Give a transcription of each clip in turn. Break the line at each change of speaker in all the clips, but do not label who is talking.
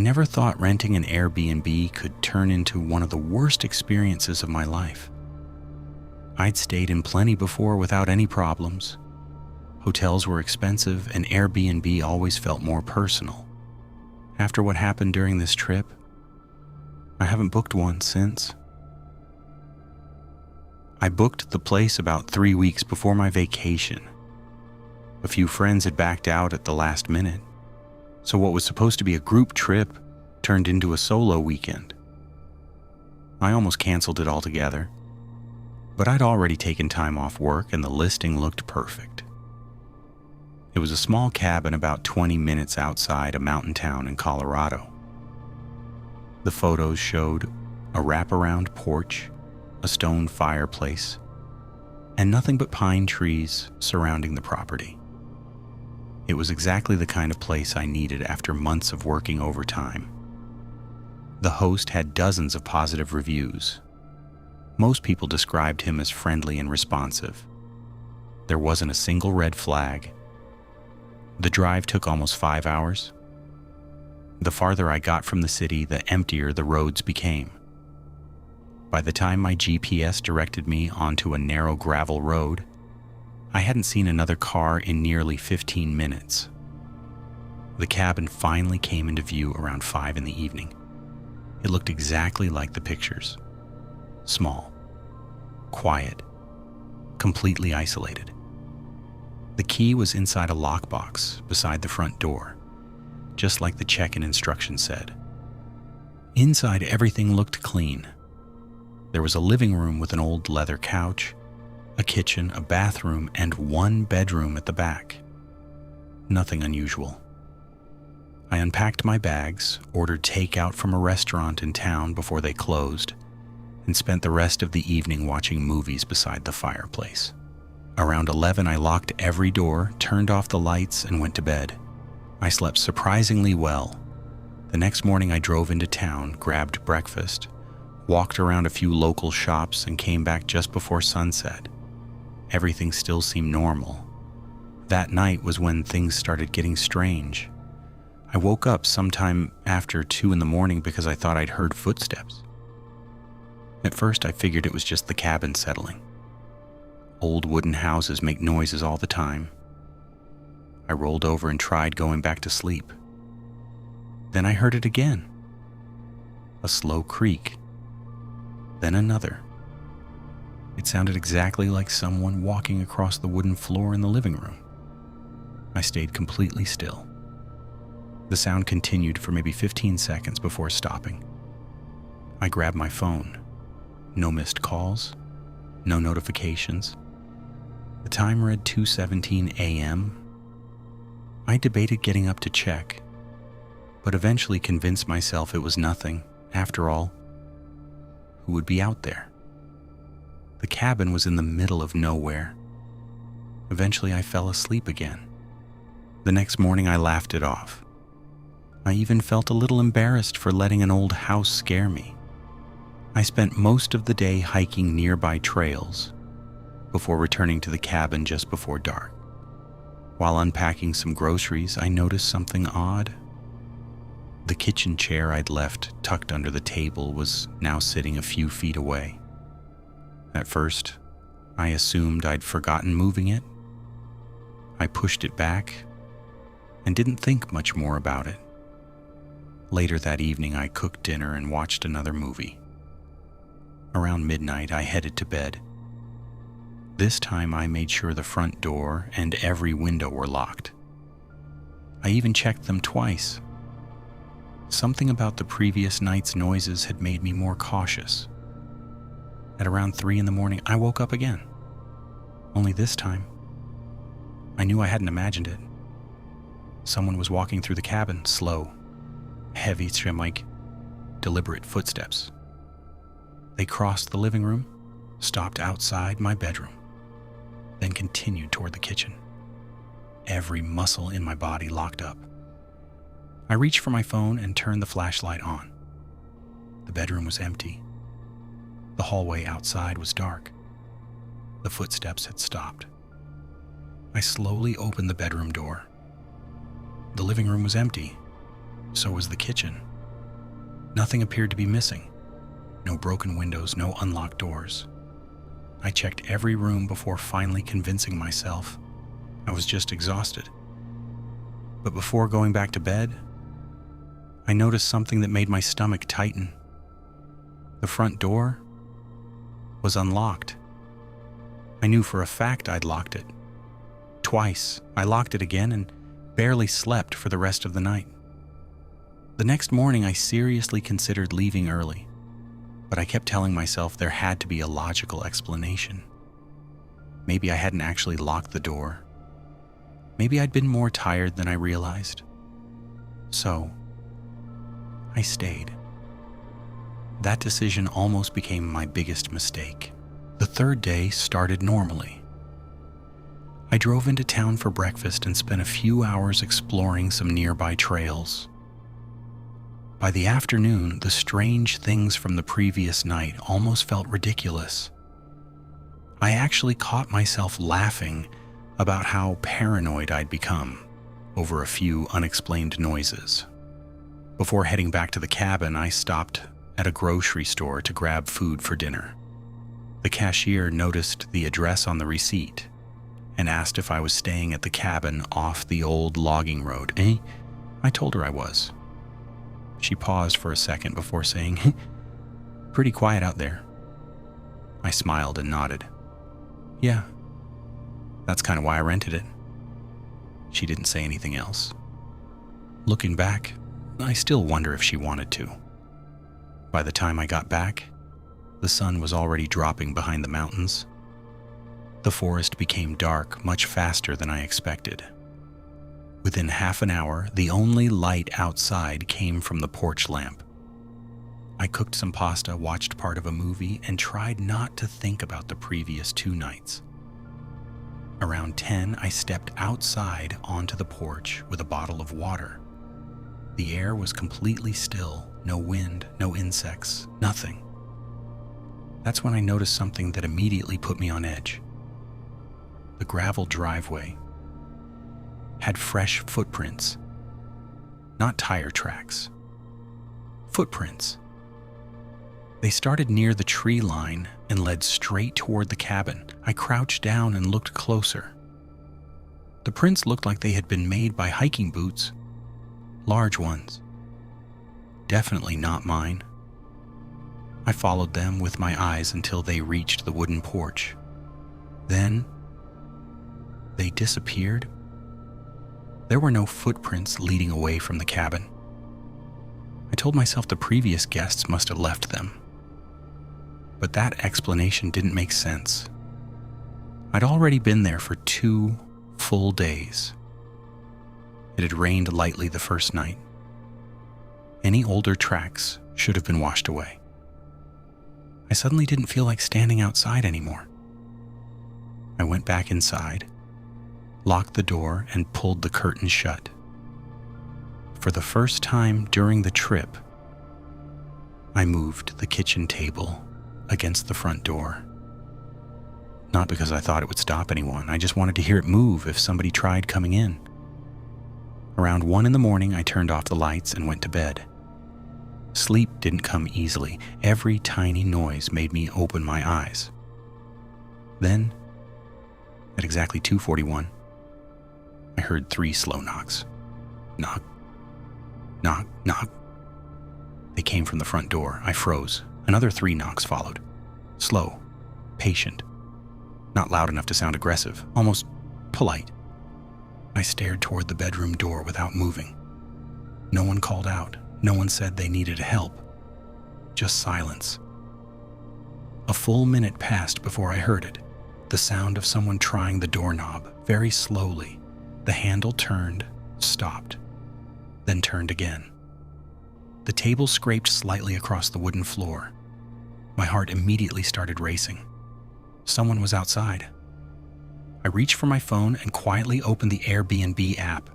never thought renting an Airbnb could turn into one of the worst experiences of my life. I'd stayed in plenty before without any problems. Hotels were expensive and Airbnb always felt more personal. After what happened during this trip, I haven't booked one since. I booked the place about 3 weeks before my vacation. A few friends had backed out at the last minute, so what was supposed to be a group trip turned into a solo weekend. I almost canceled it altogether, but I'd already taken time off work and the listing looked perfect. It was a small cabin about 20 minutes outside a mountain town in Colorado. The photos showed a wraparound porch, a stone fireplace, and nothing but pine trees surrounding the property. It was exactly the kind of place I needed after months of working overtime. The host had dozens of positive reviews. Most people described him as friendly and responsive. There wasn't a single red flag. The drive took almost 5 hours. The farther I got from the city, the emptier the roads became. By the time my GPS directed me onto a narrow gravel road, I hadn't seen another car in nearly 15 minutes. The cabin finally came into view around 5 in the evening. It looked exactly like the pictures. Small, quiet, completely isolated. The key was inside a lockbox beside the front door, just like the check-in instructions said. Inside, everything looked clean. There was a living room with an old leather couch, a kitchen, a bathroom, and one bedroom at the back. Nothing unusual. I unpacked my bags, ordered takeout from a restaurant in town before they closed, and spent the rest of the evening watching movies beside the fireplace. Around 11, I locked every door, turned off the lights, and went to bed. I slept surprisingly well. The next morning, I drove into town, grabbed breakfast, walked around a few local shops, and came back just before sunset. Everything still seemed normal. That night was when things started getting strange. I woke up sometime after 2 in the morning because I thought I'd heard footsteps. At first, I figured it was just the cabin settling. Old wooden houses make noises all the time. I rolled over and tried going back to sleep. Then I heard it again. A slow creak. Then another. It sounded exactly like someone walking across the wooden floor in the living room. I stayed completely still. The sound continued for maybe 15 seconds before stopping. I grabbed my phone. No missed calls, no notifications. The time read 2:17 a.m. I debated getting up to check, but eventually convinced myself it was nothing. After all, who would be out there? The cabin was in the middle of nowhere. Eventually, I fell asleep again. The next morning, I laughed it off. I even felt a little embarrassed for letting an old house scare me. I spent most of the day hiking nearby trails before returning to the cabin just before dark. While unpacking some groceries, I noticed something odd. The kitchen chair I'd left tucked under the table was now sitting a few feet away. At first, I assumed I'd forgotten moving it. I pushed it back and didn't think much more about it. Later that evening, I cooked dinner and watched another movie. Around midnight, I headed to bed. This time, I made sure the front door and every window were locked. I even checked them twice. Something about the previous night's noises had made me more cautious. At around 3 in the morning, I woke up again. Only this time, I knew I hadn't imagined it. Someone was walking through the cabin, slow, heavy, like deliberate footsteps. They crossed the living room, stopped outside my bedroom, then continued toward the kitchen. Every muscle in my body locked up. I reached for my phone and turned the flashlight on. The bedroom was empty. The hallway outside was dark. The footsteps had stopped. I slowly opened the bedroom door. The living room was empty. So was the kitchen. Nothing appeared to be missing. No broken windows, no unlocked doors. I checked every room before finally convincing myself I was just exhausted. But before going back to bed, I noticed something that made my stomach tighten. The front door was unlocked. I knew for a fact I'd locked it. Twice, I locked it again and barely slept for the rest of the night. The next morning, I seriously considered leaving early, but I kept telling myself there had to be a logical explanation. Maybe I hadn't actually locked the door. Maybe I'd been more tired than I realized. So, I stayed. That decision almost became my biggest mistake. The third day started normally. I drove into town for breakfast and spent a few hours exploring some nearby trails. By the afternoon, the strange things from the previous night almost felt ridiculous. I actually caught myself laughing about how paranoid I'd become over a few unexplained noises. Before heading back to the cabin, I stopped at a grocery store to grab food for dinner. The cashier noticed the address on the receipt and asked if I was staying at the cabin off the old logging road. I told her I was. She paused for a second before saying, "Pretty quiet out there." I smiled and nodded. "Yeah, that's kind of why I rented it." She didn't say anything else. Looking back, I still wonder if she wanted to. By the time I got back, the sun was already dropping behind the mountains. The forest became dark much faster than I expected. Within half an hour, the only light outside came from the porch lamp. I cooked some pasta, watched part of a movie, and tried not to think about the previous 2 nights. Around 10, I stepped outside onto the porch with a bottle of water. The air was completely still, no wind, no insects, nothing. That's when I noticed something that immediately put me on edge. The gravel driveway had fresh footprints. Not tire tracks. Footprints. They started near the tree line and led straight toward the cabin. I crouched down and looked closer. The prints looked like they had been made by hiking boots. Large ones. Definitely not mine. I followed them with my eyes until they reached the wooden porch. Then, they disappeared. There were no footprints leading away from the cabin. I told myself the previous guests must have left them. But that explanation didn't make sense. I'd already been there for 2 full days. It had rained lightly the first night. Any older tracks should have been washed away. I suddenly didn't feel like standing outside anymore. I went back inside, locked the door, and pulled the curtain shut. For the first time during the trip, I moved the kitchen table against the front door. Not because I thought it would stop anyone, I just wanted to hear it move if somebody tried coming in. Around 1 in the morning, I turned off the lights and went to bed. Sleep didn't come easily. Every tiny noise made me open my eyes. Then, at exactly 2:41, I heard 3 slow knocks. Knock, knock, knock. They came from the front door. I froze. Another 3 knocks followed. Slow, patient, not loud enough to sound aggressive, almost polite. I stared toward the bedroom door without moving. No one called out. No one said they needed help. Just silence. A full minute passed before I heard it. The sound of someone trying the doorknob, very slowly. The handle turned, stopped, then turned again. The table scraped slightly across the wooden floor. My heart immediately started racing. Someone was outside. I reached for my phone and quietly opened the Airbnb app.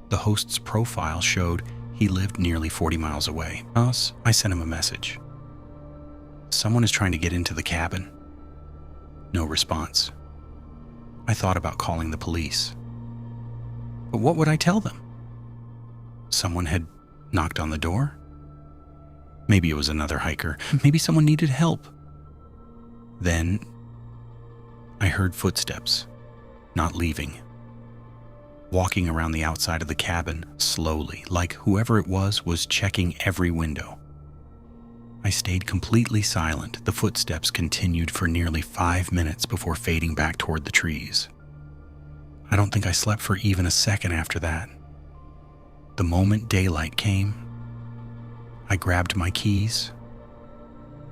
The host's profile showed he lived nearly 40 miles away. I sent him a message. Someone is trying to get into the cabin. No response. I thought about calling the police. But what would I tell them? Someone had knocked on the door? Maybe it was another hiker. Maybe someone needed help. Then I heard footsteps, not leaving. Walking around the outside of the cabin, slowly, like whoever it was checking every window. I stayed completely silent. The footsteps continued for nearly 5 minutes before fading back toward the trees. I don't think I slept for even a second after that. The moment daylight came, I grabbed my keys,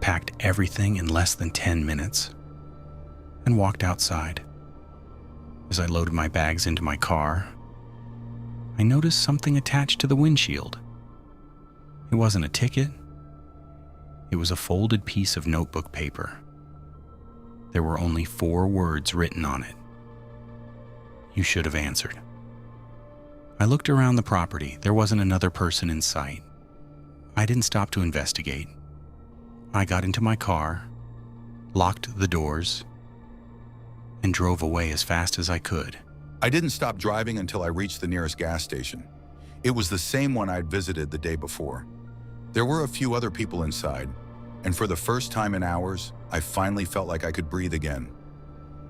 packed everything in less than 10 minutes, and walked outside. As I loaded my bags into my car, I noticed something attached to the windshield. It wasn't a ticket. It was a folded piece of notebook paper. There were only 4 words written on it. You should have answered. I looked around the property. There wasn't another person in sight. I didn't stop to investigate. I got into my car, locked the doors, and drove away as fast as I could.
I didn't stop driving until I reached the nearest gas station. It was the same one I'd visited the day before. There were a few other people inside, and for the first time in hours, I finally felt like I could breathe again.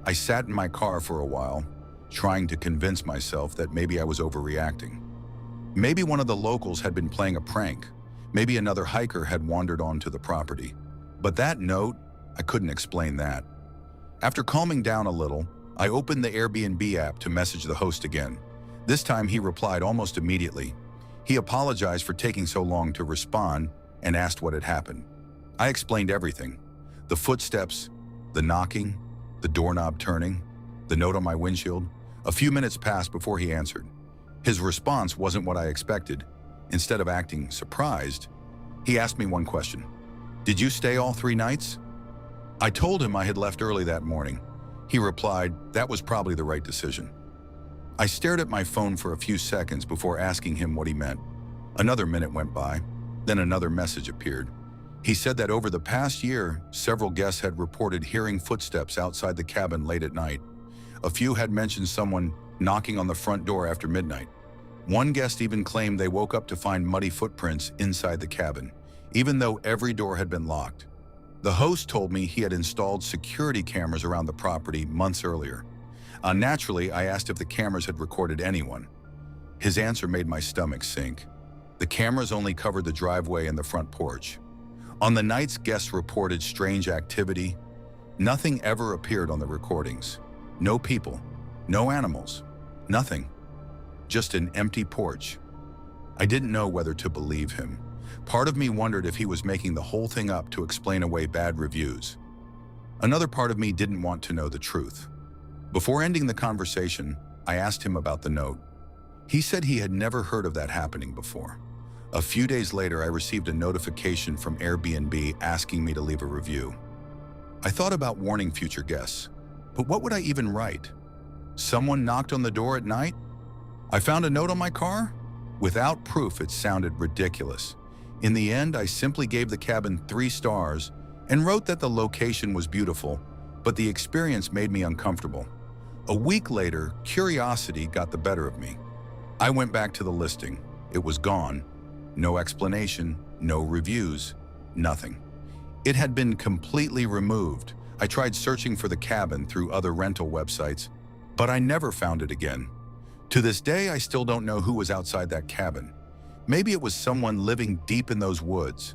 I sat in my car for a while, trying to convince myself that maybe I was overreacting. Maybe one of the locals had been playing a prank. Maybe another hiker had wandered onto the property. But that note, I couldn't explain that. After calming down a little, I opened the Airbnb app to message the host again. This time he replied almost immediately. He apologized for taking so long to respond and asked what had happened. I explained everything. The footsteps, the knocking, the doorknob turning, the note on my windshield. A few minutes passed before he answered. His response wasn't what I expected. Instead of acting surprised, he asked me one question. "Did you stay all 3 nights?" I told him I had left early that morning. He replied, that was probably the right decision. I stared at my phone for a few seconds before asking him what he meant. Another minute went by, then another message appeared. He said that over the past year, several guests had reported hearing footsteps outside the cabin late at night. A few had mentioned someone knocking on the front door after midnight. One guest even claimed they woke up to find muddy footprints inside the cabin, even though every door had been locked. The host told me he had installed security cameras around the property months earlier. Naturally, I asked if the cameras had recorded anyone. His answer made my stomach sink. The cameras only covered the driveway and the front porch. On the nights guests reported strange activity, nothing ever appeared on the recordings. No people, no animals, nothing. Just an empty porch. I didn't know whether to believe him. Part of me wondered if he was making the whole thing up to explain away bad reviews. Another part of me didn't want to know the truth. Before ending the conversation, I asked him about the note. He said he had never heard of that happening before. A few days later, I received a notification from Airbnb asking me to leave a review. I thought about warning future guests, but what would I even write? Someone knocked on the door at night? I found a note on my car? Without proof, it sounded ridiculous. In the end, I simply gave the cabin 3 stars and wrote that the location was beautiful, but the experience made me uncomfortable. A week later, curiosity got the better of me. I went back to the listing. It was gone. No explanation, no reviews, nothing. It had been completely removed. I tried searching for the cabin through other rental websites, but I never found it again. To this day, I still don't know who was outside that cabin. Maybe it was someone living deep in those woods.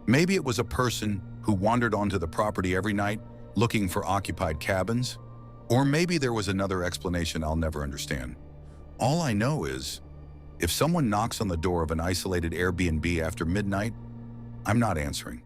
Maybe it was a person who wandered onto the property every night looking for occupied cabins. Or maybe there was another explanation I'll never understand. All I know is, if someone knocks on the door of an isolated Airbnb after midnight, I'm not answering.